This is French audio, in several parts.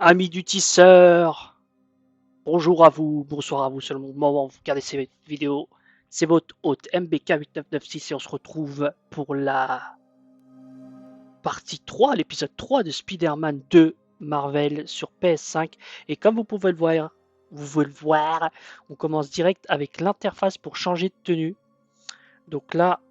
Amis du tisseur, bonjour à vous, bonsoir à vous, selon le moment où vous regardez ces vidéos. C'est votre hôte MBK8996 et on se retrouve pour la partie 3, l'épisode 3 de Spider-Man 2 Marvel sur PS5. Et comme vous pouvez le voir, on commence direct avec l'interface pour changer de tenue. Donc là,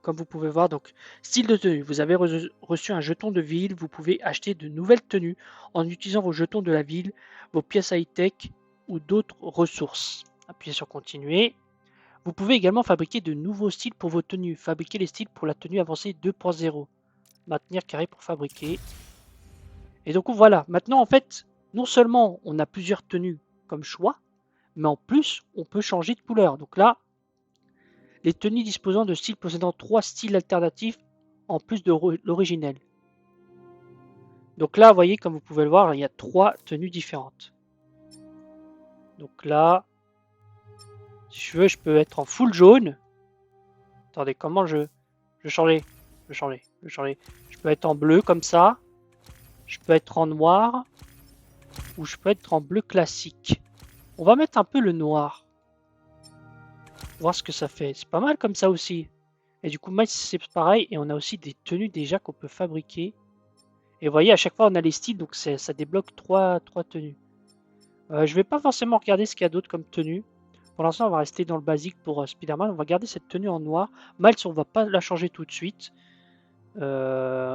comme vous pouvez voir, donc style de tenue. Vous avez reçu un jeton de ville. Vous pouvez acheter de nouvelles tenues en utilisant vos jetons de la ville, vos pièces high-tech ou d'autres ressources. Appuyez sur continuer. Vous pouvez également fabriquer de nouveaux styles pour vos tenues. Fabriquer les styles pour la tenue avancée 2.0. Maintenir carré pour fabriquer. Et donc voilà, maintenant en fait, non seulement on a plusieurs tenues comme choix, mais en plus on peut changer de couleur. Donc là, les tenues disposant de styles possédant 3 styles alternatifs en plus de l'originel. Donc là, vous voyez, comme vous pouvez le voir, il y a 3 tenues différentes. Donc là, si je veux, je peux être en full jaune. Attendez, comment je changer? Je peux être en bleu comme ça. Je peux être en noir. Ou je peux être en bleu classique. On va mettre un peu le noir. Voir ce que ça fait. C'est pas mal comme ça aussi. Et du coup, c'est pareil. Et on a aussi des tenues déjà qu'on peut fabriquer. Et vous voyez, à chaque fois, on a les styles. Donc ça débloque 3 tenues. Je vais pas forcément regarder ce qu'il y a d'autre comme tenue. Pour l'instant, on va rester dans le basique pour Spider-Man. On va garder cette tenue en noir. Miles, on va pas la changer tout de suite.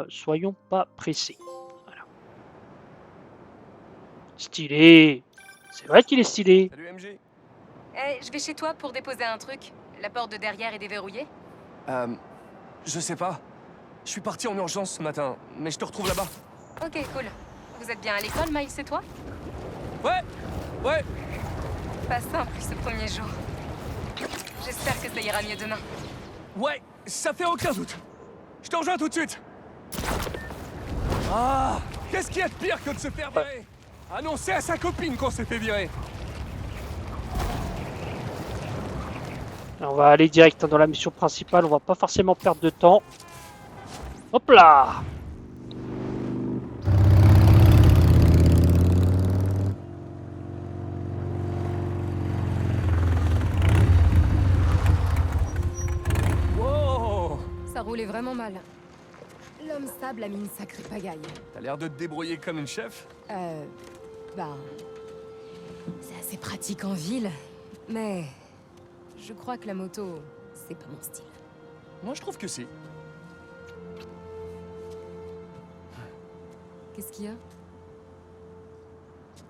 Soyons pas pressés. Voilà. Stylé. C'est vrai qu'il est stylé. Salut MJ. Hey, je vais chez toi pour déposer un truc. La porte de derrière est déverrouillée. Je sais pas. Je suis parti en urgence ce matin, mais je te retrouve là-bas. Ok, cool. Vous êtes bien à l'école, Miles et toi? Ouais. Pas simple ce premier jour. J'espère que ça ira mieux demain. Ouais, ça fait aucun doute. Je te rejoins tout de suite. Ah, qu'est-ce qu'il y a de pire que de se faire virer? Annoncer à sa copine qu'on s'est fait virer. On va aller direct dans la mission principale. On va pas forcément perdre de temps. Hop là. Wow. Ça roulait vraiment mal. L'homme sable a mis une sacrée pagaille. T'as l'air de te débrouiller comme une chef. Ben... C'est assez pratique en ville, mais... Je crois que la moto, c'est pas mon style. Moi, je trouve que si. Qu'est-ce qu'il y a?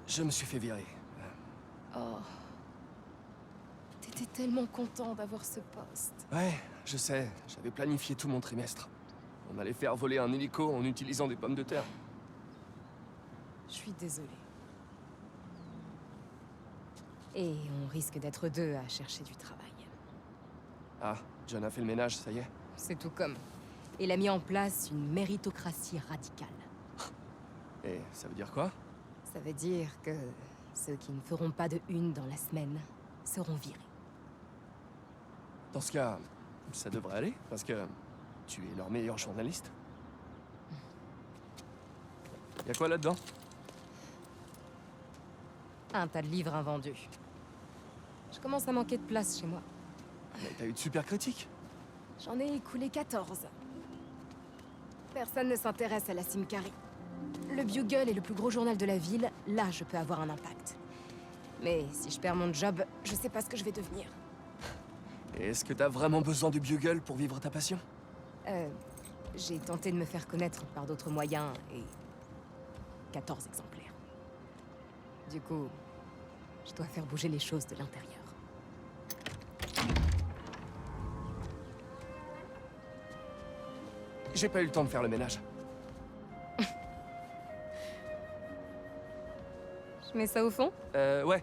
Je me suis fait virer. Oh... T'étais tellement content d'avoir ce poste. Ouais, je sais. J'avais planifié tout mon trimestre. On allait faire voler un hélico en utilisant des pommes de terre. Je suis désolée. Et on risque d'être deux à chercher du travail. Ah, John a fait le ménage, ça y est. C'est tout comme. Il a mis en place une méritocratie radicale. Et ça veut dire quoi? Ça veut dire que ceux qui ne feront pas de une dans la semaine seront virés. Dans ce cas, ça devrait aller, parce que tu es leur meilleur journaliste. Y'a quoi là-dedans? Un tas de livres invendus. Je commence à manquer de place chez moi. Mais t'as eu de super critiques. J'en ai écoulé 14. Personne ne s'intéresse à la Simcari. Le Bugle est le plus gros journal de la ville, là je peux avoir un impact. Mais si je perds mon job, je sais pas ce que je vais devenir. Et est-ce que t'as vraiment besoin du Bugle pour vivre ta passion? J'ai tenté de me faire connaître par d'autres moyens et... 14 exemplaires. Du coup, je dois faire bouger les choses de l'intérieur. J'ai pas eu le temps de faire le ménage. Je mets ça au fond? Ouais.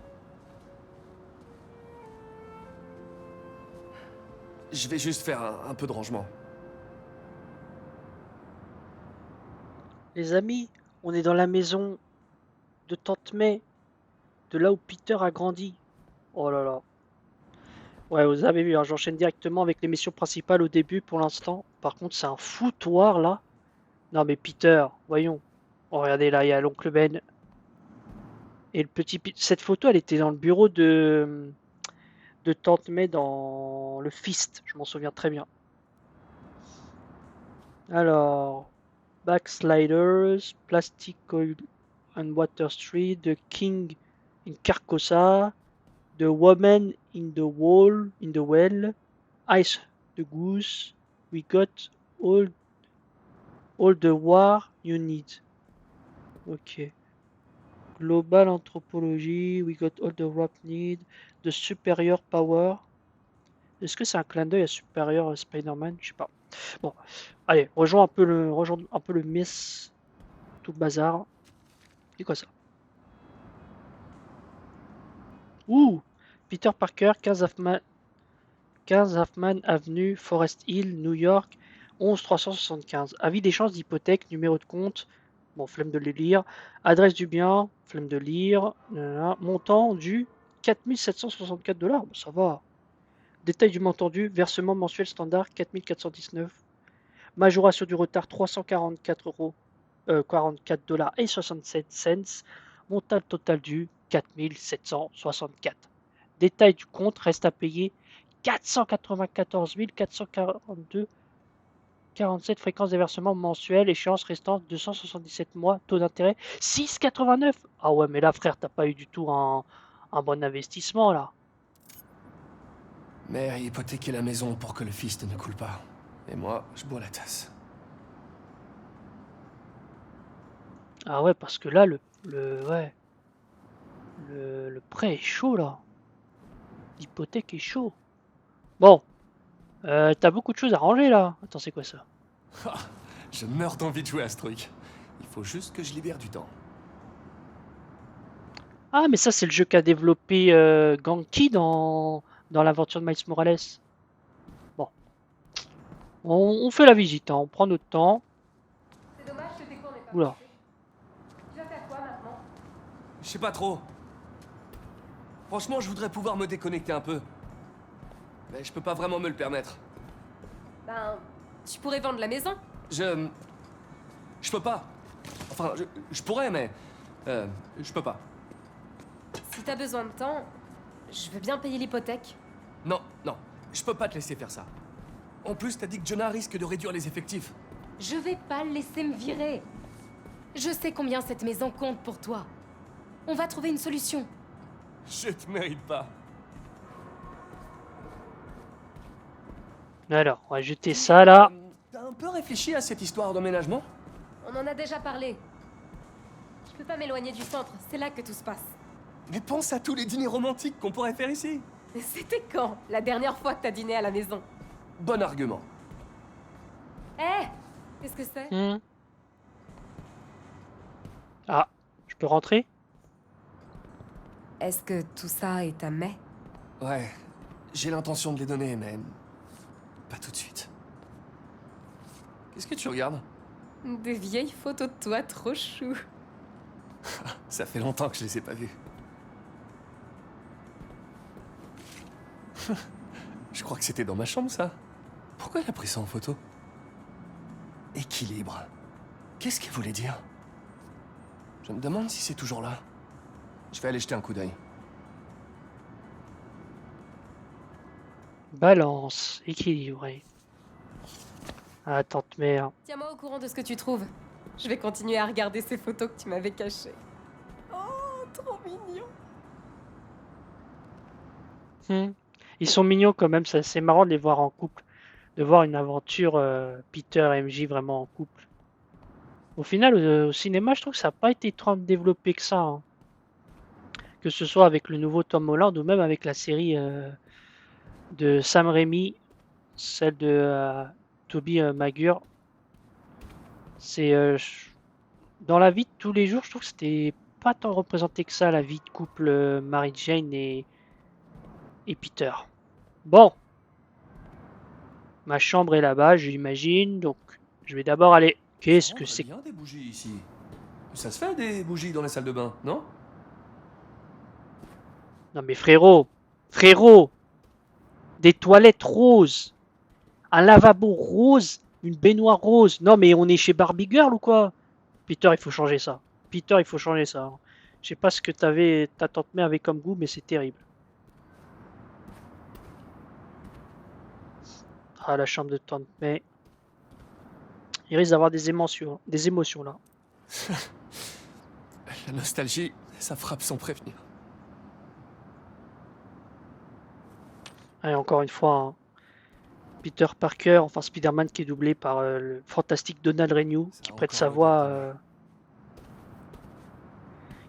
Je vais juste faire un peu de rangement. Les amis, on est dans la maison de Tante May. De là où Peter a grandi. Oh là là. Ouais, vous avez vu, hein, j'enchaîne directement avec les missions principales au début pour l'instant. Par contre, c'est un foutoir là. Non mais Peter, voyons. Oh, regardez là, il y a l'oncle Ben. Et le cette photo, elle était dans le bureau de Tante May dans le Fist. Je m'en souviens très bien. Alors, Backsliders, Plastic Oil and Water Street, The King in Carcosa, The Woman in the Well, Ice the Goose, We Got all the War You Need. Ok. Global Anthropology, We Got all the Rap Need, The Superior Power. Est-ce que c'est un clin d'œil à Superior Spider-Man? Je sais pas. Bon, allez, rejoins un peu le Miss, tout le bazar. C'est quoi ça? Ouh, Peter Parker, 15 Hoffman Avenue, Forest Hill, New York, 11375. Avis d'échange d'hypothèque, numéro de compte, bon, flemme de le lire. Adresse du bien, flemme de lire. Montant du 4764 $. Bon, ça va. Détail du montant dû, versement mensuel standard 4419. Majoration du retard 344 euros, 44 $ et 67 cents. Montant total dû 4764. Détail du compte, reste à payer 494 442 47. Fréquence des versements mensuels, échéance restante 277 mois, taux d'intérêt 6,89. Ah ouais, mais là frère, t'as pas eu du tout un bon investissement là. Mère a hypothéqué la maison pour que le Fist ne coule pas. Et moi, je bois la tasse. Ah ouais, parce que là, le prêt est chaud là. L'hypothèque est chaud. Bon, t'as beaucoup de choses à ranger là. Attends, c'est quoi ça? Je meurs d'envie de jouer à ce truc. Il faut juste que je libère du temps. Ah, mais ça, c'est le jeu qu'a développé Genki dans l'aventure de Miles Morales. Bon, on fait la visite, hein. On prend notre temps. C'est dommage que tes cours n'aient pas Oula. marché. Tu vas faire quoi maintenant? Je sais pas trop. Franchement, je voudrais pouvoir me déconnecter un peu. Mais je peux pas vraiment me le permettre. Ben, tu pourrais vendre la maison. Je peux pas. Enfin, je pourrais, mais... je peux pas. Si t'as besoin de temps, je veux bien payer l'hypothèque. Non, non. Je peux pas te laisser faire ça. En plus, t'as dit que Jonah risque de réduire les effectifs. Je vais pas le laisser me virer. Je sais combien cette maison compte pour toi. On va trouver une solution. Je te mérite pas. Alors, on va jeter ça là. T'as un peu réfléchi à cette histoire d'emménagement? On en a déjà parlé. Je peux pas m'éloigner du centre, c'est là que tout se passe. Mais pense à tous les dîners romantiques qu'on pourrait faire ici. C'était quand, la dernière fois que t'as dîné à la maison? Bon argument. Hé, qu'est-ce que c'est? Ah, je peux rentrer? Est-ce que tout ça est à May? Ouais, j'ai l'intention de les donner, mais... pas tout de suite. Qu'est-ce que tu regardes? Des vieilles photos de toi trop chou. Ça fait longtemps que je les ai pas vues. Je crois que c'était dans ma chambre, ça. Pourquoi elle a pris ça en photo? Équilibre. Qu'est-ce qu'elle voulait dire? Je me demande si c'est toujours là. Je vais aller jeter un coup d'œil. Balance, équilibré. Ah, tante mère. Tiens-moi au courant de ce que tu trouves. Je vais continuer à regarder ces photos que tu m'avais cachées. Oh, trop mignon. Ils sont mignons quand même, c'est marrant de les voir en couple. De voir une aventure Peter et MJ vraiment en couple. Au final, au cinéma, je trouve que ça n'a pas été tant développé que ça. Hein. Que ce soit avec le nouveau Tom Holland ou même avec la série de Sam Raimi, celle de Tobey Maguire. C'est dans la vie de tous les jours, je trouve que c'était pas tant représenté que ça, la vie de couple Mary Jane et Peter. Bon, ma chambre est là-bas, j'imagine, donc je vais d'abord aller. Qu'est-ce que c'est? Il y a des bougies ici. Ça se fait des bougies dans la salle de bain, non? Non mais frérot, des toilettes roses, un lavabo rose, une baignoire rose. Non mais on est chez Barbie Girl ou quoi? Peter, il faut changer ça. Peter, il faut changer ça. Je sais pas ce que ta tante May avait comme goût, mais c'est terrible. Ah, la chambre de tante May. Il risque d'avoir des émotions là. La nostalgie, ça frappe sans prévenir. Et encore une fois, hein, Peter Parker, enfin Spider-Man qui est doublé par le fantastique Donald Renew, Ça a encore l'odeur de lui.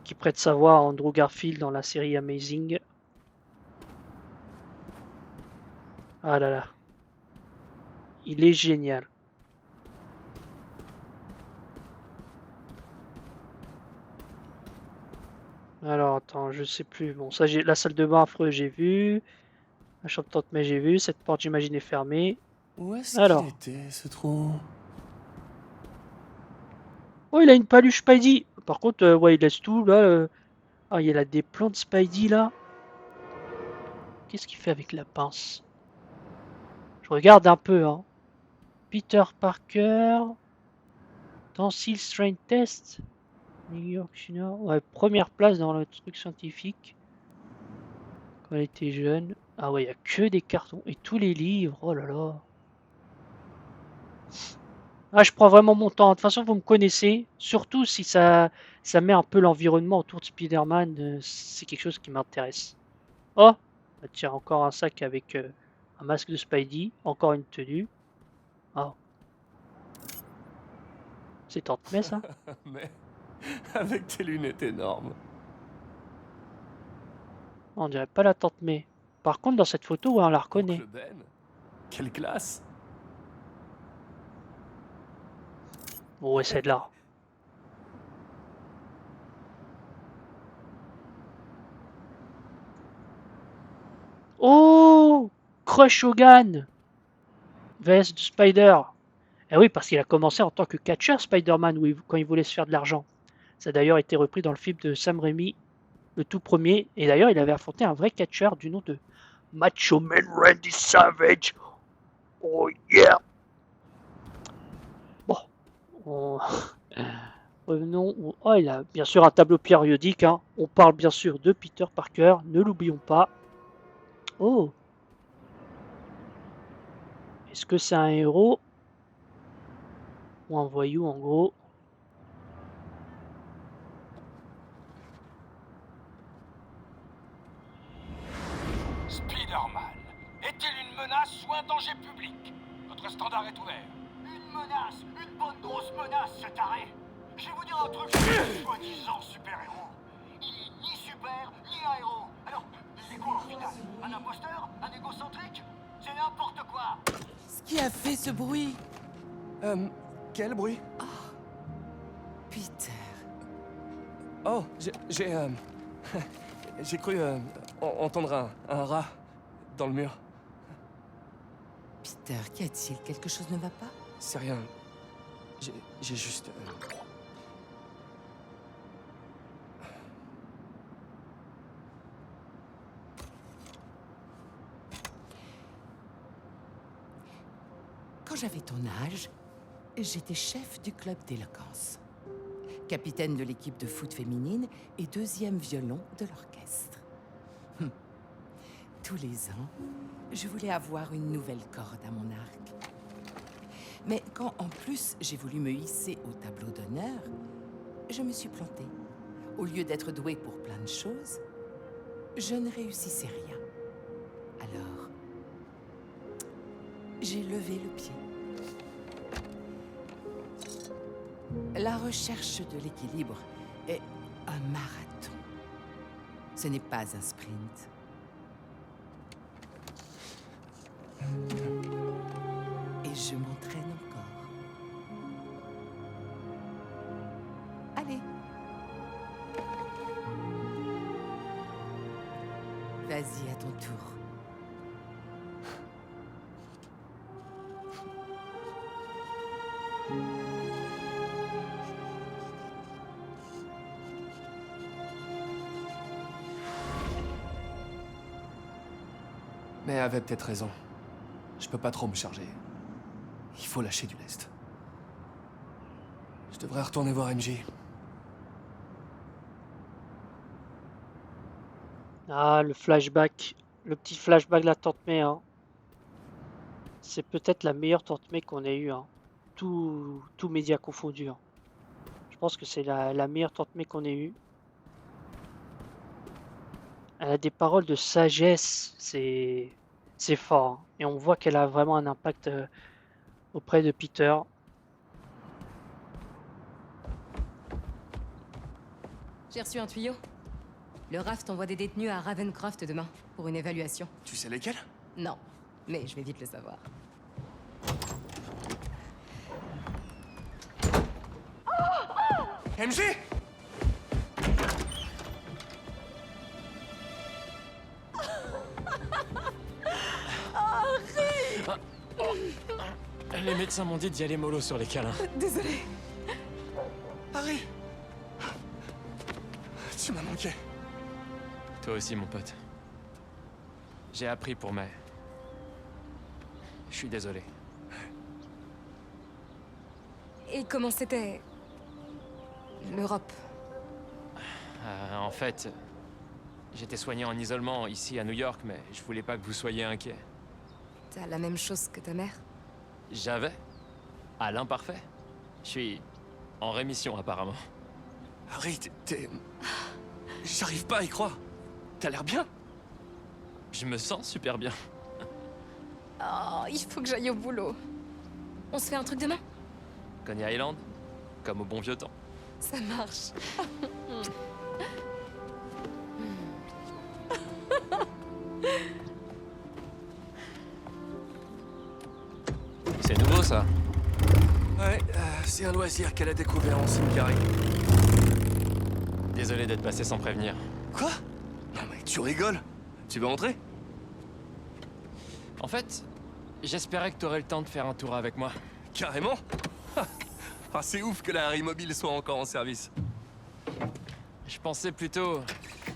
qui prête sa voix à Andrew Garfield dans la série Amazing. Ah là là, il est génial. Alors attends, je sais plus. Bon, ça j'ai la salle de bain affreuse, j'ai vu. La chambre de tante May, j'ai vu. Cette porte, j'imagine, est fermée. Où est-ce qu'il Alors, était, ce trou? oh, il a une paluche Spidey. Par contre, ouais, il laisse tout là. Ah, il y a des plans de Spidey là. Qu'est-ce qu'il fait avec la pince? Je regarde un peu, hein. Peter Parker, Tensile Strain Test, New York Junior. Ouais, première place dans le truc scientifique. Quand elle était jeune. Ah ouais, il n'y a que des cartons. Et tous les livres, oh là là. Ah, je prends vraiment mon temps. De toute façon, vous me connaissez. Surtout si ça met un peu l'environnement autour de Spider-Man. C'est quelque chose qui m'intéresse. Oh, bah tiens, encore un sac avec un masque de Spidey. Encore une tenue. Ah, c'est Tante May, ça? Mais avec tes lunettes énormes. On dirait pas la Tante May. Par contre, dans cette photo, ouais, on la reconnaît. Oncle Ben? Quelle classe! Oh, ouais, c'est de là. Oh, Crush Hogan, vs de Spider. Eh oui, parce qu'il a commencé en tant que catcheur Spider-Man quand il voulait se faire de l'argent. Ça a d'ailleurs été repris dans le film de Sam Raimi, le tout premier. Et d'ailleurs, il avait affronté un vrai catcheur du nom de Macho Man Randy Savage. Oh yeah. Bon, on... revenons. Oh, il a bien sûr un tableau périodique. Hein. On parle bien sûr de Peter Parker, ne l'oublions pas. Oh, est-ce que c'est un héros ou un voyou en gros? Spider-Man est-il une menace ou un danger public? Notre standard est ouvert. Une menace, une bonne grosse menace, cet arrêt. Je vais vous dire un truc sur ce soi-disant super-héros. Il est ni super, ni un héros. Alors, c'est quoi au final? Un imposteur? Un égocentrique? C'est n'importe quoi. Ce qui a fait ce bruit? Quel bruit? Peter. Oh, j'ai cru entendre un rat dans le mur. Peter, qu'y a-t-il? Quelque chose ne va pas? C'est rien. J'ai juste... Quand j'avais ton âge, j'étais chef du club d'éloquence, capitaine de l'équipe de foot féminine et deuxième violon de l'orchestre. Tous les ans, je voulais avoir une nouvelle corde à mon arc. Mais quand en plus j'ai voulu me hisser au tableau d'honneur, je me suis plantée. Au lieu d'être douée pour plein de choses, je ne réussissais rien. Alors, j'ai levé le pied. La recherche de l'équilibre est un marathon. Ce n'est pas un sprint. Et je m'entraîne encore. Allez. Vas-y à ton tour. Mais elle avait peut-être raison. Je peux pas trop me charger. Il faut lâcher du lest. Je devrais retourner voir MJ. Ah, le flashback. Le petit flashback de la tante May, hein. C'est peut-être la meilleure tante May qu'on ait eue, hein. Tout média confondu, hein. Je pense que c'est la meilleure tante May qu'on ait eue. Elle a des paroles de sagesse, c'est fort, hein. Et on voit qu'elle a vraiment un impact auprès de Peter. J'ai reçu un tuyau. Le raft envoie des détenus à Ravencroft demain, pour une évaluation. Tu sais lesquels? Non, mais je vais vite le savoir. MJ! Les médecins m'ont dit d'y aller mollo sur les câlins. Désolée. Harry! Tu m'as manqué. Toi aussi, mon pote. J'ai appris pour May. Je suis désolé. Et comment c'était... l'Europe? En fait, j'étais soigné en isolement ici à New York, mais je voulais pas que vous soyez inquiets. T'as la même chose que ta mère? J'avais. À l'imparfait. Je suis en rémission, apparemment. Harry, t'es... J'arrive pas à y croire. T'as l'air bien. Je me sens super bien. Oh, il faut que j'aille au boulot. On se fait un truc demain? Coney Island, comme au bon vieux temps. Ça marche. C'est nouveau, ça. Ouais, c'est un loisir qu'elle a découvert en Singarie. Désolé d'être passé sans prévenir. Quoi? Non mais tu rigoles. Tu veux entrer? En fait, j'espérais que t'aurais le temps de faire un tour avec moi. Carrément? Ah, c'est ouf que la Harry Mobile soit encore en service. Je pensais plutôt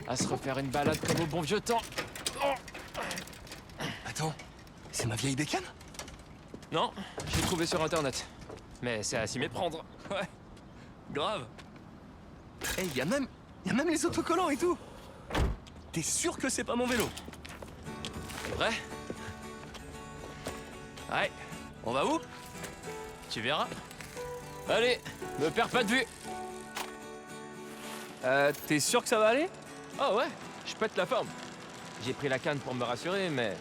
à se refaire une balade comme au bon vieux temps. Attends, c'est ma vieille bécane? Non, j'ai trouvé sur internet. Mais c'est à s'y méprendre. Ouais, grave. Eh, y a même les autocollants et tout. T'es sûr que c'est pas mon vélo? Vrai? Ouais. On va où? Tu verras. Allez, me perds pas de vue. T'es sûr que ça va aller? Oh ouais, je pète la forme. J'ai pris la canne pour me rassurer, mais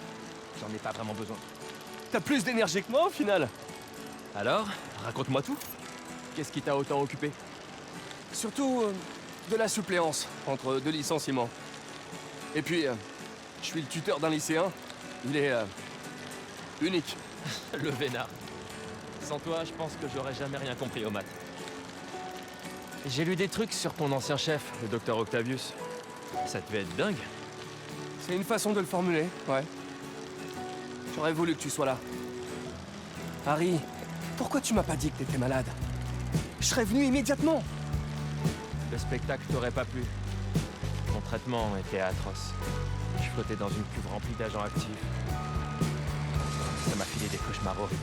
j'en ai pas vraiment besoin. T'as plus d'énergie que moi au final. Alors, raconte-moi tout. Qu'est-ce qui t'a autant occupé? Surtout de la suppléance entre deux licenciements. Et puis, je suis le tuteur d'un lycéen. Il est unique. Le vénard. Sans toi, je pense que j'aurais jamais rien compris aux maths. J'ai lu des trucs sur ton ancien chef, le docteur Octavius. Ça devait être dingue. C'est une façon de le formuler, ouais. J'aurais voulu que tu sois là. Harry, pourquoi tu m'as pas dit que t'étais malade? Je serais venu immédiatement. Le spectacle t'aurait pas plu. Ton traitement était atroce. Je flottais dans une cuve remplie d'agents actifs. Ça m'a filé des cauchemars horribles.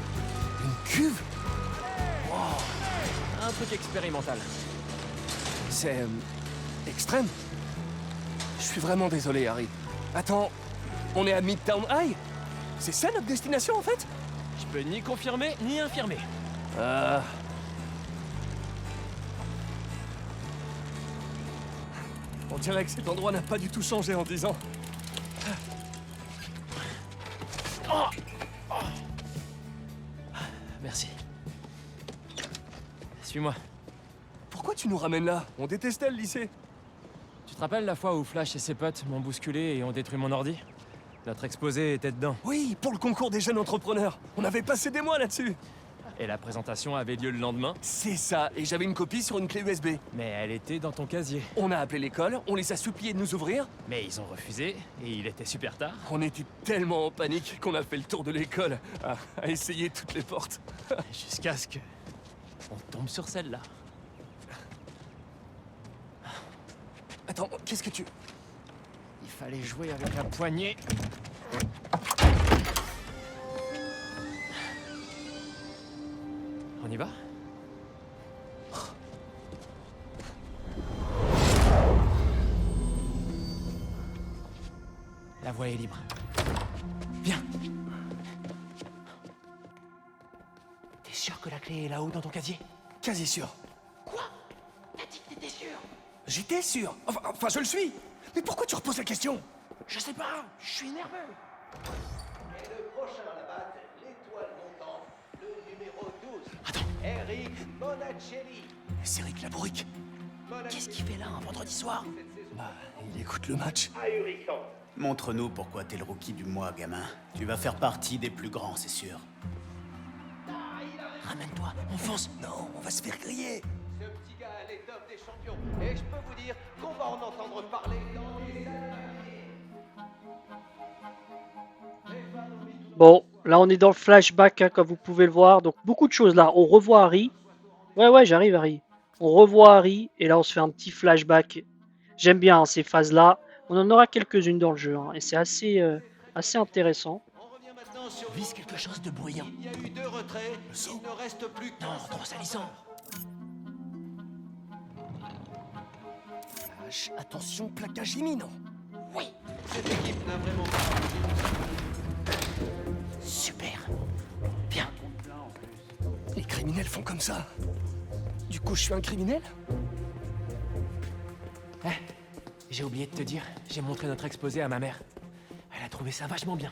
Une cuve? Un truc expérimental. C'est extrême. Je suis vraiment désolé, Harry. Attends, on est à Midtown High? C'est ça notre destination en fait? Je peux ni confirmer ni infirmer. On dirait que cet endroit n'a pas du tout changé en 10 ans. Merci. Suis-moi. Pourquoi tu nous ramènes là? On détestait le lycée. Tu te rappelles la fois où Flash et ses potes m'ont bousculé et ont détruit mon ordi? Notre exposé était dedans. Oui, pour le concours des jeunes entrepreneurs. On avait passé des mois là-dessus. Et la présentation avait lieu le lendemain, C'est ça, et j'avais une copie sur une clé USB. mais elle était dans ton casier. On a appelé l'école, on les a suppliés de nous ouvrir. Mais ils ont refusé, et il était super tard. On était tellement en panique qu'on a fait le tour de l'école, à essayer toutes les portes. Jusqu'à ce que... on tombe sur celle-là. Attends, qu'est-ce que tu... Il fallait jouer avec la poignée. On y va? voie est libre. Viens. T'es sûr que la clé est là-haut dans ton casier? Quasi sûr. Quoi? T'as dit que t'étais sûr? J'étais sûr. Enfin, je le suis. Mais pourquoi tu reposes la question? Je sais pas, je suis nerveux. Et le prochain à la batte, l'étoile montante, le numéro 12. Attends. Eric Monacelli. C'est Rick Labourique. Qu'est-ce qu'il fait là un vendredi soir? Bah, il écoute le match. Ahurissant. Montre-nous pourquoi t'es le rookie du mois, gamin. Tu vas faire partie des plus grands, c'est sûr. Ramène-toi, on fonce. Non, on va se faire griller. Ce petit gars est l'étoffe des champions. Et je peux vous dire qu'on va en entendre parler dans les années. Bon, là on est dans le flashback, hein, comme vous pouvez le voir. Donc beaucoup de choses là. On revoit Harry. Ouais, j'arrive Harry. On revoit Harry et là on se fait un petit flashback. J'aime bien hein, ces phases-là. On en aura quelques-unes dans le jeu hein, et c'est assez intéressant. On revient maintenant sur Vise quelque chose de bruyant. Il y a eu 2 retraits. Il ne reste plus qu'un. Non, trop salissant. Flash, attention, plaquage imminent. Oui, Cette équipe n'a vraiment pas. super. Bien. Les criminels font comme ça. Du coup, je suis un criminel? Eh, j'ai oublié de te dire, j'ai montré notre exposé à ma mère. Elle a trouvé ça vachement bien.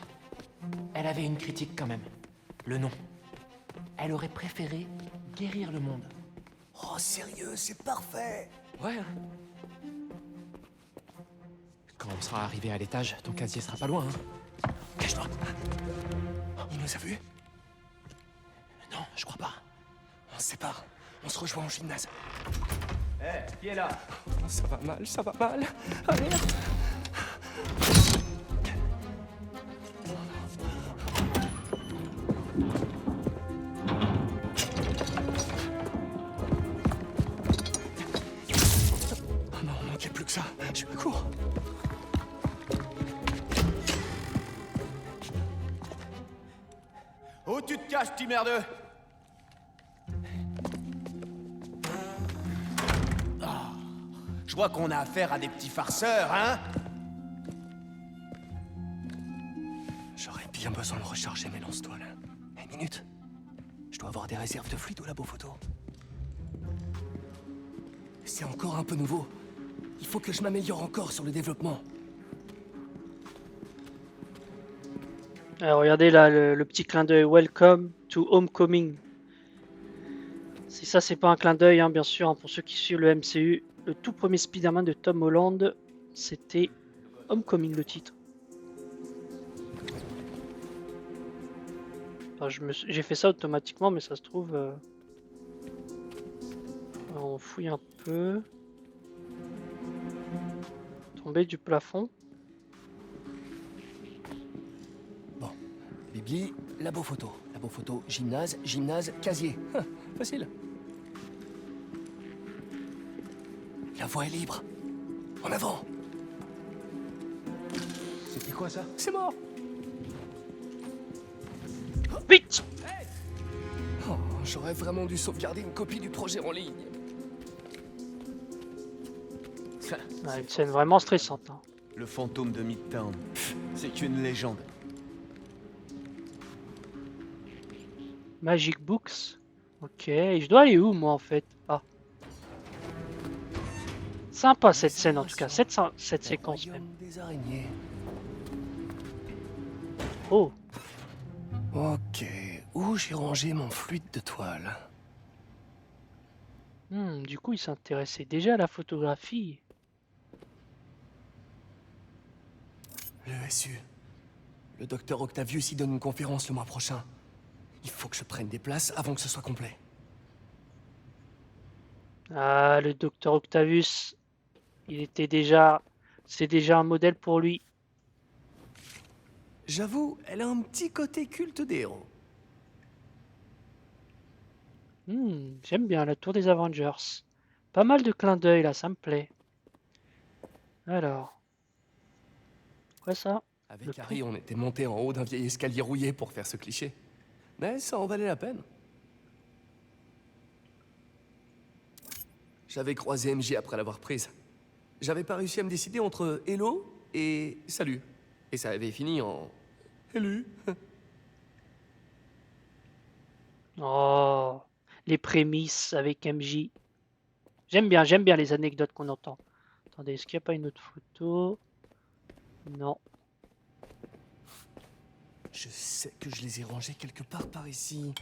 Elle avait une critique quand même. Le nom. Elle aurait préféré guérir le monde. Oh, sérieux, c'est parfait. Ouais. hein. Quand on sera arrivé à l'étage, ton casier sera pas loin, hein. Cache-toi. Il nous a vus? Non, je crois pas. On se sépare. On se rejoint au gymnase. Qui est là? Ça va mal, ça va mal. Ah merde. Oh non, on manquait plus que ça. Je cours. Où tu te caches, petit merdeux? Ah, je vois qu'on a affaire à des petits farceurs, hein? J'aurais bien besoin de recharger mes lance-toiles. Une minute. Je dois avoir des réserves de fluide au labo photo. C'est encore un peu nouveau. Il faut que je m'améliore encore sur le développement. Regardez là le petit clin d'œil. Welcome to Homecoming. Si ça c'est pas un clin d'œil, hein, bien sûr, hein, pour ceux qui suivent le MCU, le tout premier Spider-Man de Tom Holland, c'était Homecoming le titre. Enfin, j'ai fait ça automatiquement, mais ça se trouve. On fouille un peu. Tomber du plafond. Bibi, labo photo. Labo photo, gymnase, gymnase, casier. Facile. La voie est libre. En avant. C'était quoi ça? C'est mort. Vite! Oh, j'aurais vraiment dû sauvegarder une copie du projet en ligne. Ah, une scène vraiment stressante. Hein. Le fantôme de Midtown. C'est qu'une légende. Magic Books. Ok, et je dois aller où moi en fait? Ah. Sympa cette scène en tout cas, cette séquence même. Royaume des araignées. Oh, Ok, où j'ai rangé mon fluide de toile? du coup il s'intéressait déjà à la photographie. Le SU. Le docteur Octavius y donne une conférence le mois prochain. Il faut que je prenne des places avant que ce soit complet. Ah, le docteur Octavius, c'est déjà un modèle pour lui. J'avoue, elle a un petit côté culte des héros. J'aime bien la tour des Avengers. Pas mal de clins d'œil là, ça me plaît. Alors, quoi ça? Avec Harry, on était monté en haut d'un vieil escalier rouillé pour faire ce cliché. Mais ça en valait la peine. J'avais croisé MJ après l'avoir prise. J'avais pas réussi à me décider entre hello et salut. Et ça avait fini en... élu. Oh, les prémices avec MJ. J'aime bien les anecdotes qu'on entend. Attendez, est-ce qu'il n'y a pas une autre photo? Non. Je sais que je les ai rangés quelque part par ici.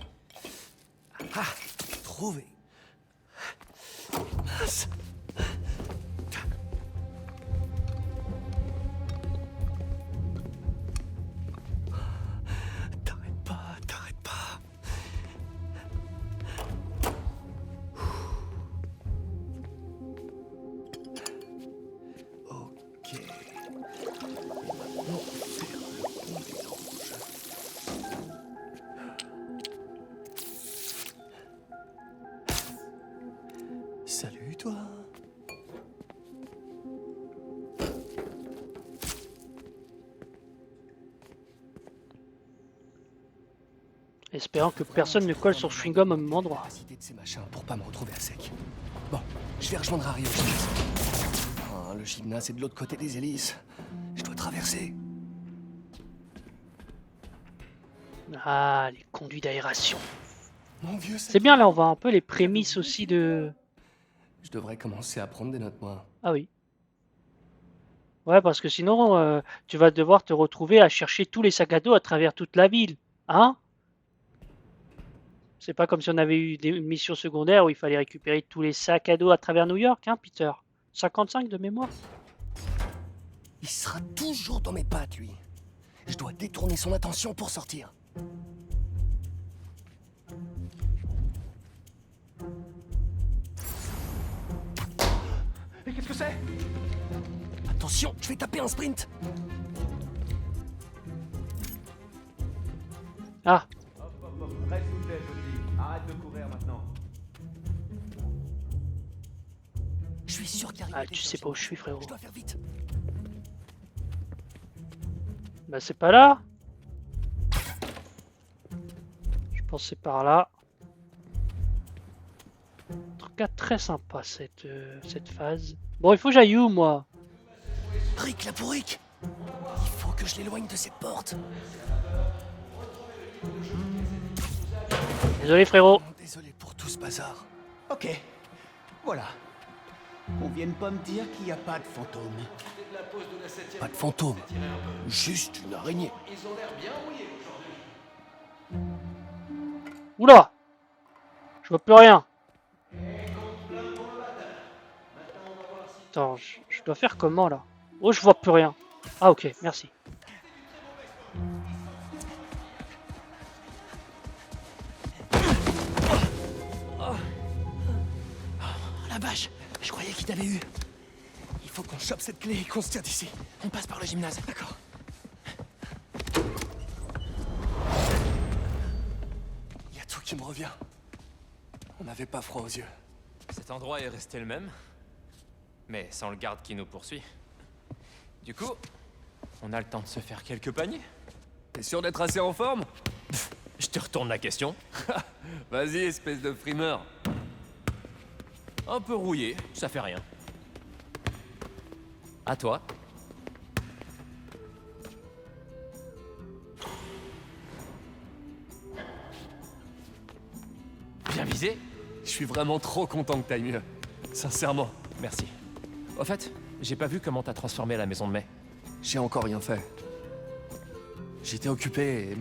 Ah, trouvé. Mince. T'arrêtes pas. Ok. Et maintenant, faire le bon mélange. Salut, toi. Espérant que personne ne colle son chewing-gum au même endroit. Capacité de ces machins pour pas me retrouver à sec. Bon, je vais rejoindre Harry au gymnase. Ah, le gymnase est de l'autre côté des hélices. Je dois traverser. Ah, les conduits d'aération. Mon vieux, C'est bien, là, on voit un peu les prémices aussi de... Je devrais commencer à prendre des notes, moi. Ah oui. Ouais, parce que sinon, tu vas devoir te retrouver à chercher tous les sacs à dos à travers toute la ville. Hein? C'est pas comme si on avait eu une mission secondaire où il fallait récupérer tous les sacs à dos à travers New York, hein, Peter? 55 de mémoire. Il sera toujours dans mes pattes, lui. Je dois détourner son attention pour sortir. Et qu'est-ce que c'est? Attention, je vais taper un sprint. Ah, Hop. Reste sous tête, je te dis. Arrête de courir maintenant. Je suis sûr qu'il arrive. ah, tu sais pas où je suis, frérot. Je dois faire vite. Bah, c'est pas là. Je pense que c'est par là. En tout cas, très sympa cette phase. Bon, il faut que j'aille où, moi? Rick, la bourrique. Il faut que je l'éloigne de cette porte. Désolé, frérot. Désolé pour tout ce bazar. Ok. Voilà. On vient de pas me dire qu'il n'y a pas de fantôme. Pas de fantôme. Juste une araignée. Oula! Je vois plus rien. Attends, je dois faire comment, là? Oh, je vois plus rien. Ah, ok, merci. La vache, je croyais qu'il t'avait eu. Il faut qu'on chope cette clé et qu'on se tire d'ici. On passe par le gymnase. D'accord. Il y a tout qui me revient. On n'avait pas froid aux yeux. Cet endroit est resté le même, mais sans le garde qui nous poursuit. Du coup, on a le temps de se faire quelques paniers. T'es sûr d'être assez en forme? Je te retourne la question. Vas-y, espèce de frimeur. Un peu rouillé, ça fait rien. À toi. Bien visé. Je suis vraiment trop content que t'ailles mieux. Sincèrement. Merci. Au fait, j'ai pas vu comment t'as transformé la maison de mai. J'ai encore rien fait. J'étais occupé et...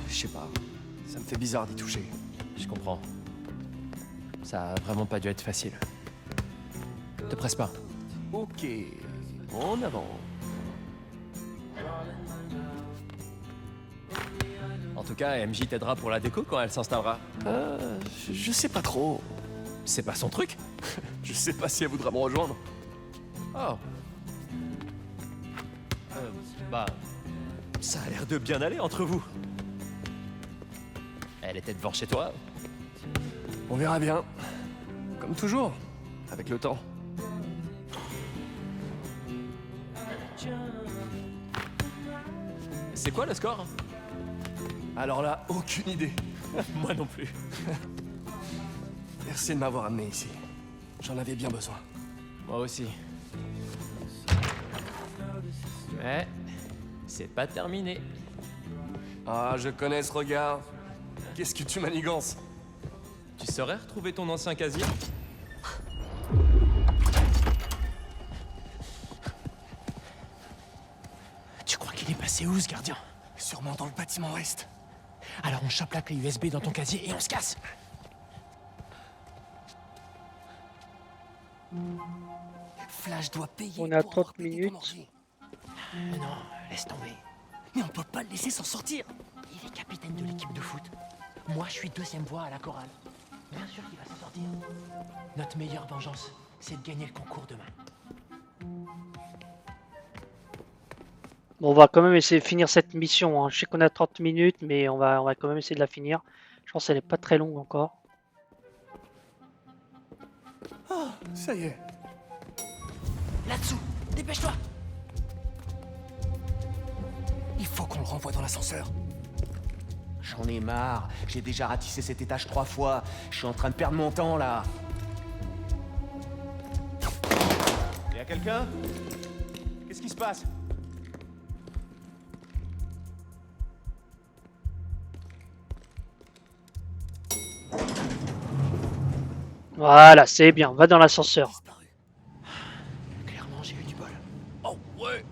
Je sais pas. Ça me fait bizarre d'y toucher. Je comprends. Ça a vraiment pas dû être facile. Te presse pas. Ok. En avant. En tout cas, MJ t'aidera pour la déco quand elle s'installera. Je sais pas trop. C'est pas son truc. Je sais pas si elle voudra me rejoindre. Oh. Bah... Ça a l'air de bien aller entre vous. Elle était devant chez toi. On verra bien. Comme toujours. Avec le temps. C'est quoi le score? Alors là, aucune idée. Moi non plus. Merci de m'avoir amené ici. J'en avais bien besoin. Moi aussi. Mais C'est pas terminé. Ah, je connais ce regard. Qu'est-ce que tu manigances? Tu saurais retrouver ton ancien casier? Tu crois qu'il est passé où, ce gardien? Sûrement dans le bâtiment ouest. Alors on chope la clé USB dans ton casier et on se casse. Flash doit payer. On est à pour avoir 30 pété ton minutes. ordi. Non, laisse tomber. Mais on peut pas le laisser s'en sortir. Il est capitaine de l'équipe de foot. Moi, je suis deuxième voix à la chorale. Bien sûr qu'il va s'en sortir. Notre meilleure vengeance, c'est de gagner le concours demain. Bon, on va quand même essayer de finir cette mission. Hein. Je sais qu'on a 30 minutes, mais on va quand même essayer de la finir. Je pense qu'elle n'est pas très longue encore. Ah, ça y est. Là-dessous, dépêche-toi. Il faut qu'on le renvoie dans l'ascenseur. J'en ai marre. J'ai déjà ratissé cet étage 3 fois. Je suis en train de perdre mon temps, là. Y'a quelqu'un? Qu'est-ce qui se passe? Voilà, c'est bien. Va dans l'ascenseur. Disparu. Clairement, j'ai eu du bol. Oh, ouais.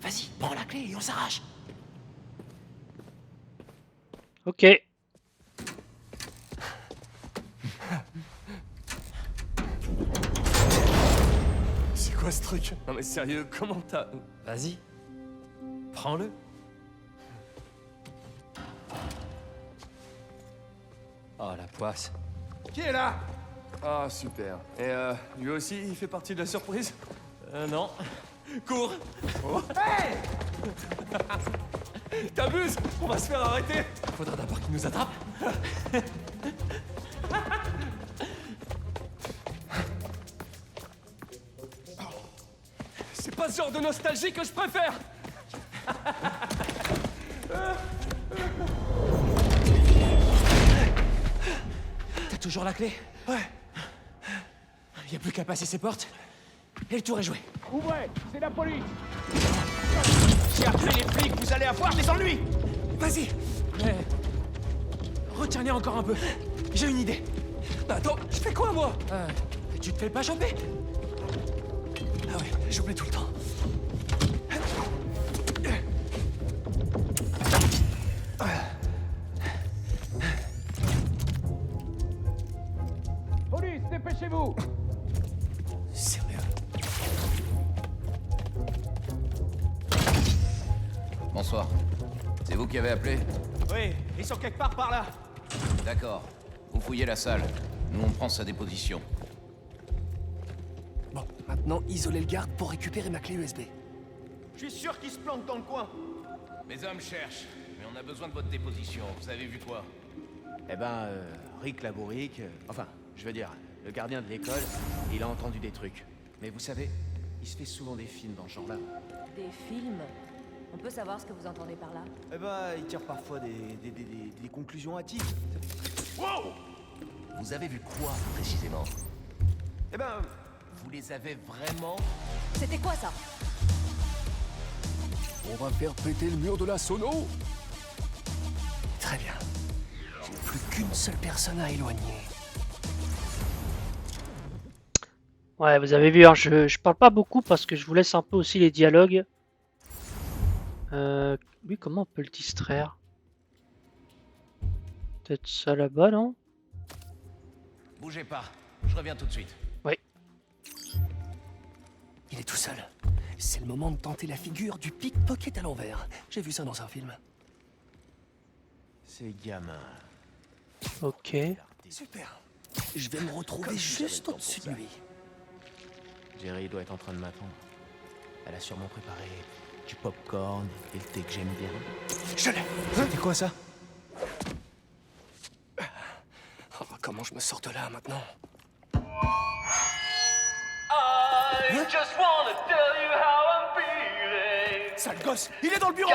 Vas-y, prends la clé et on s'arrache. Ok. C'est quoi ce truc? Non mais sérieux, comment t'as... Vas-y, prends-le. Oh, la poisse. Qui est là? Ah, super. Et lui aussi, il fait partie de la surprise? Non. Cours. Hey! T'abuses! On va se faire arrêter! Faudra d'abord qu'il nous attrape. C'est pas ce genre de nostalgie que je préfère! T'as toujours la clé? Ouais. Y a plus qu'à passer ces portes. Et le tour est joué. Ouvrez, c'est la police. J'ai appelé les flics, vous allez avoir des ennuis! Vas-y. Mais... retiens-les encore un peu. J'ai une idée. Bah attends, je fais quoi moi? Tu te fais pas choper? Ah ouais, j'oublie tout le temps. Police, dépêchez-vous. Sérieux? Bonsoir. C'est vous qui avez appelé? Oui, ils sont quelque part par là. D'accord. Vous fouillez la salle. Nous, on prend sa déposition. Bon, maintenant, isolez le garde pour récupérer ma clé USB. Je suis sûr qu'ils se planquent dans le coin. Mes hommes cherchent, mais on a besoin de votre déposition. Vous avez vu quoi? Eh ben, Rick Labouric, enfin, je veux dire, le gardien de l'école, il a entendu des trucs. Mais vous savez, il se fait souvent des films dans ce genre-là. Des films? On peut savoir ce que vous entendez par là? Eh ben, il tire parfois des conclusions hâtives. Wow! Vous avez vu quoi, précisément? Eh ben, Vous les avez vraiment? C'était quoi ça? On va faire péter le mur de la sono. Très bien. J'ai plus qu'une seule personne à éloigner. Ouais, vous avez vu, hein, je parle pas beaucoup parce que je vous laisse un peu aussi les dialogues. Lui, comment on peut le distraire? Peut-être ça là-bas, non? Bougez pas. Je reviens tout de suite. Oui. Il est tout seul. C'est le moment de tenter la figure du pickpocket à l'envers. J'ai vu ça dans un film. ces gamins. Ok. Super. Je vais me retrouver juste au-dessus de lui. Jerry doit être en train de m'attendre. Elle a sûrement préparé du popcorn et le thé que j'aime bien. Je l'ai. C'était quoi ça? Oh, comment je me sors de là maintenant? Sale gosse, il est dans le bureau.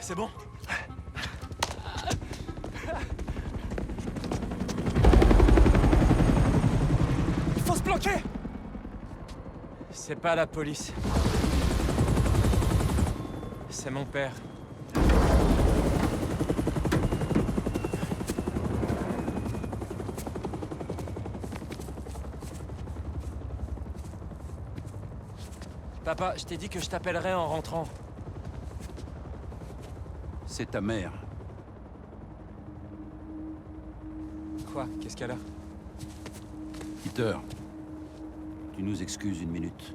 C'est bon? Ok. C'est pas la police. C'est mon père. Papa, je t'ai dit que je t'appellerais en rentrant. C'est ta mère. Quoi? Qu'est-ce qu'elle a? Peter, tu nous excuses une minute.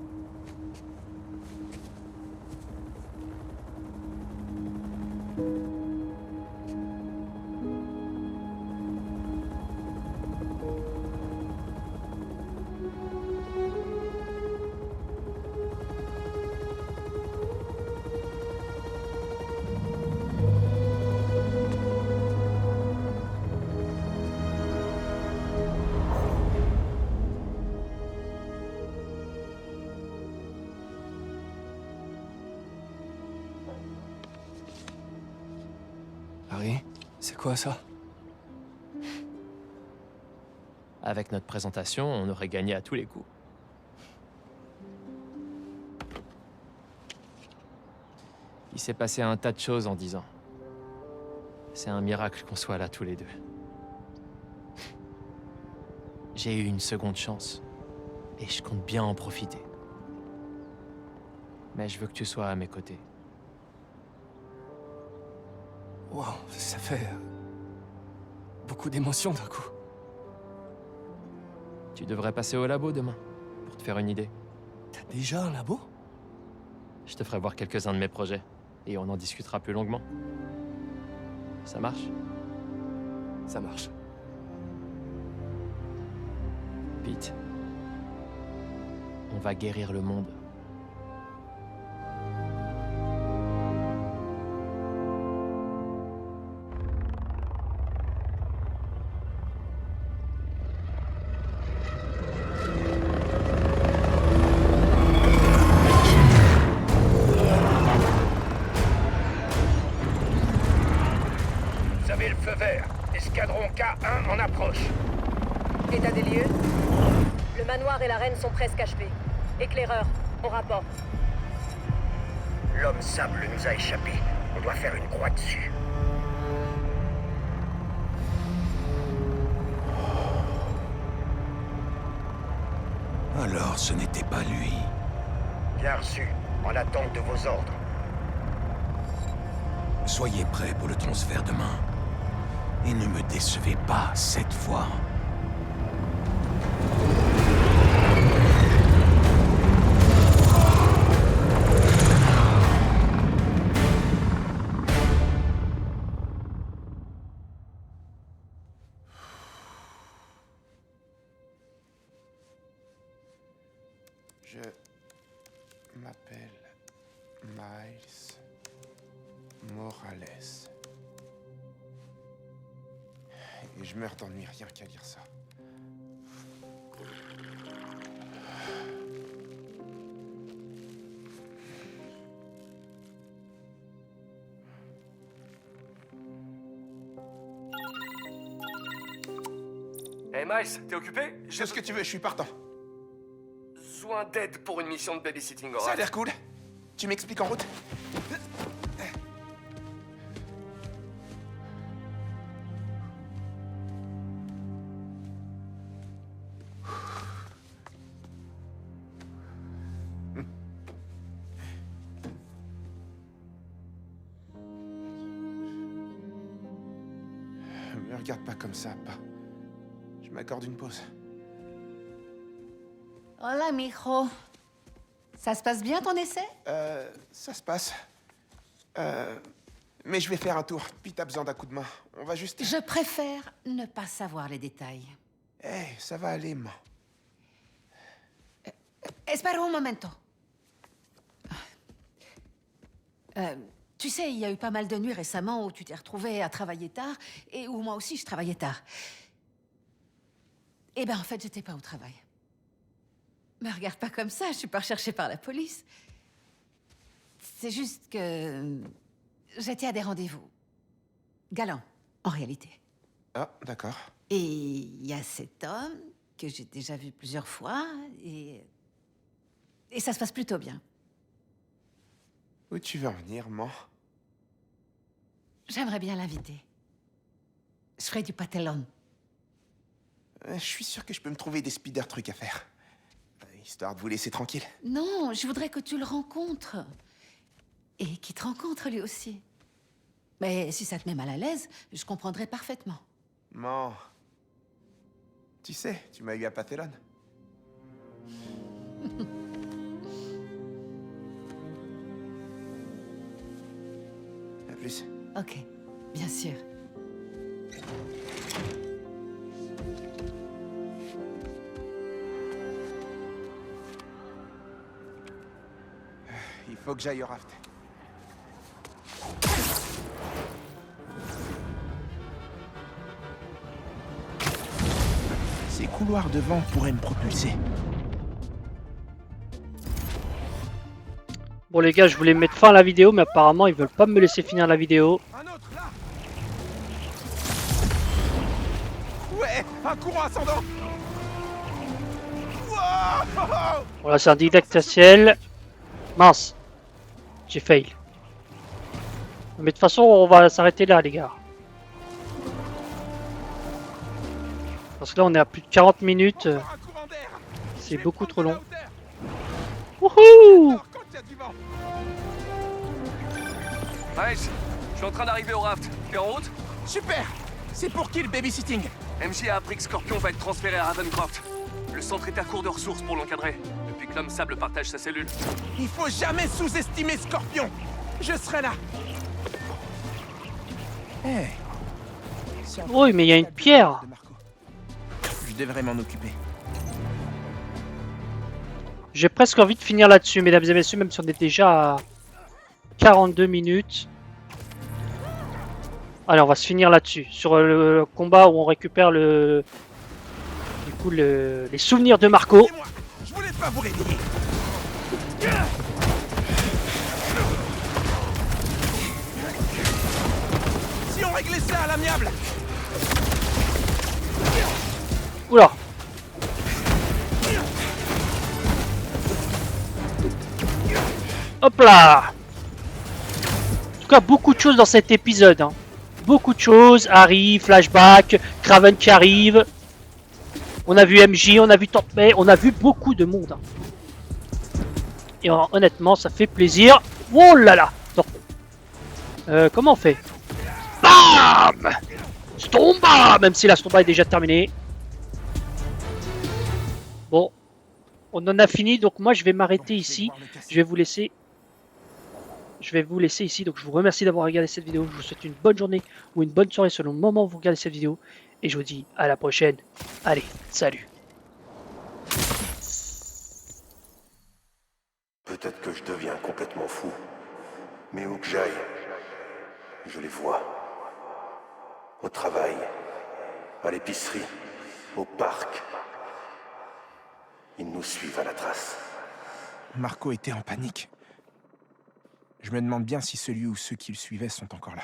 Harry, c'est quoi ça? Avec notre présentation, on aurait gagné à tous les coups. Il s'est passé un tas de choses en 10 ans. C'est un miracle qu'on soit là tous les deux. J'ai eu une seconde chance. Et je compte bien en profiter. Mais je veux que tu sois à mes côtés. Wow, ça fait... beaucoup d'émotions d'un coup. Tu devrais passer au labo demain, pour te faire une idée. T'as déjà un labo? Je te ferai voir quelques-uns de mes projets, et on en discutera plus longuement. Ça marche? Ça marche. Pete, on va guérir le monde. Vous avez le feu vert. Escadron K1 en approche. État des lieux. Le manoir et la reine sont presque achevés. Éclaireur, on rapporte. L'homme sable nous a échappé. On doit faire une croix dessus. Alors ce n'était pas lui. Bien reçu. En attente de vos ordres. Soyez prêts pour le transfert demain. Et ne me décevez pas cette fois. Je m'appelle Miles Morales. Et je meurs d'ennui rien qu'à lire ça. Hey Miles, t'es occupé? Fais ce que tu veux, je suis partant. Besoin d'aide pour une mission de babysitting, Ça a l'air cool. Tu m'expliques en route? Me regarde pas comme ça, pas. Je m'accorde une pause. Hola, mijo. Ça se passe bien ton essai? Ça se passe. Mais je vais faire un tour. Puis t'as besoin d'un coup de main. On va juste... Je préfère ne pas savoir les détails. Hey, ça va aller, maman. Espera un momento. Tu sais, il y a eu pas mal de nuits récemment où tu t'es retrouvé à travailler tard et où moi aussi je travaillais tard. Eh ben, en fait, j'étais pas au travail. Me regarde pas comme ça, je suis pas recherchée par la police. C'est juste que j'étais à des rendez-vous. Galants, en réalité. Ah, d'accord. Et il y a cet homme que j'ai déjà vu plusieurs fois, et ça se passe plutôt bien. Où tu veux en venir, man? J'aimerais bien l'inviter. Je ferai du patelone. Je suis sûr que je peux me trouver des speeder trucs à faire. Histoire de vous laisser tranquille. Non, je voudrais que tu le rencontres. Et qu'il te rencontre lui aussi. Mais si ça te met mal à l'aise, je comprendrai parfaitement. Man. Tu sais, tu m'as eu à Patelone. À plus. Ok, bien sûr. Il faut que j'aille au raft. Ces couloirs devant pourraient me propulser. Bon les gars, je voulais mettre fin à la vidéo, mais apparemment ils veulent pas me laisser finir la vidéo. Ouais, un courant ascendant. Wow. Voilà, c'est un didacticiel. Mince. J'ai fail. Mais de toute façon, on va s'arrêter là, les gars. Parce que là, on est à plus de 40 minutes. C'est beaucoup trop long. Wouhou! Nice. Je suis en train d'arriver au raft. T'es en route? Super. C'est pour qui le babysitting? MJ a appris que Scorpion va être transféré à Ravencroft. Le centre est à court de ressources pour l'encadrer, depuis que l'homme sable partage sa cellule. Il faut jamais sous-estimer Scorpion. Je serai là. Hey. Oui, mais il y a une pierre. Je devrais m'en occuper. J'ai presque envie de finir là-dessus, mesdames et messieurs, même si on est déjà à 42 minutes. Allez, on va se finir là-dessus. Sur le combat où on récupère le... Du coup, les souvenirs de Marco. Je voulais pas vous réveiller. Si on réglait ça à l'amiable. Oula. Hop là. En tout cas, beaucoup de choses dans cet épisode. Hein. Beaucoup de choses. Harry, flashback, Kraven qui arrive. On a vu MJ, on a vu Tante May, on a vu beaucoup de monde. Hein. Et honnêtement, ça fait plaisir. Oh là là. Comment on fait? Bam! Stomba! Même si la Stomba est déjà terminée. Bon. On en a fini, donc moi je vais m'arrêter ici. Je vais vous laisser ici. Donc je vous remercie d'avoir regardé cette vidéo. Je vous souhaite une bonne journée ou une bonne soirée selon le moment où vous regardez cette vidéo. Et je vous dis à la prochaine. Allez, salut. Peut-être que je deviens complètement fou. Mais où que j'aille, je les vois. Au travail, à l'épicerie, au parc. Ils nous suivent à la trace. Marco était en panique. Je me demande bien si celui ou ceux qui le suivaient sont encore là.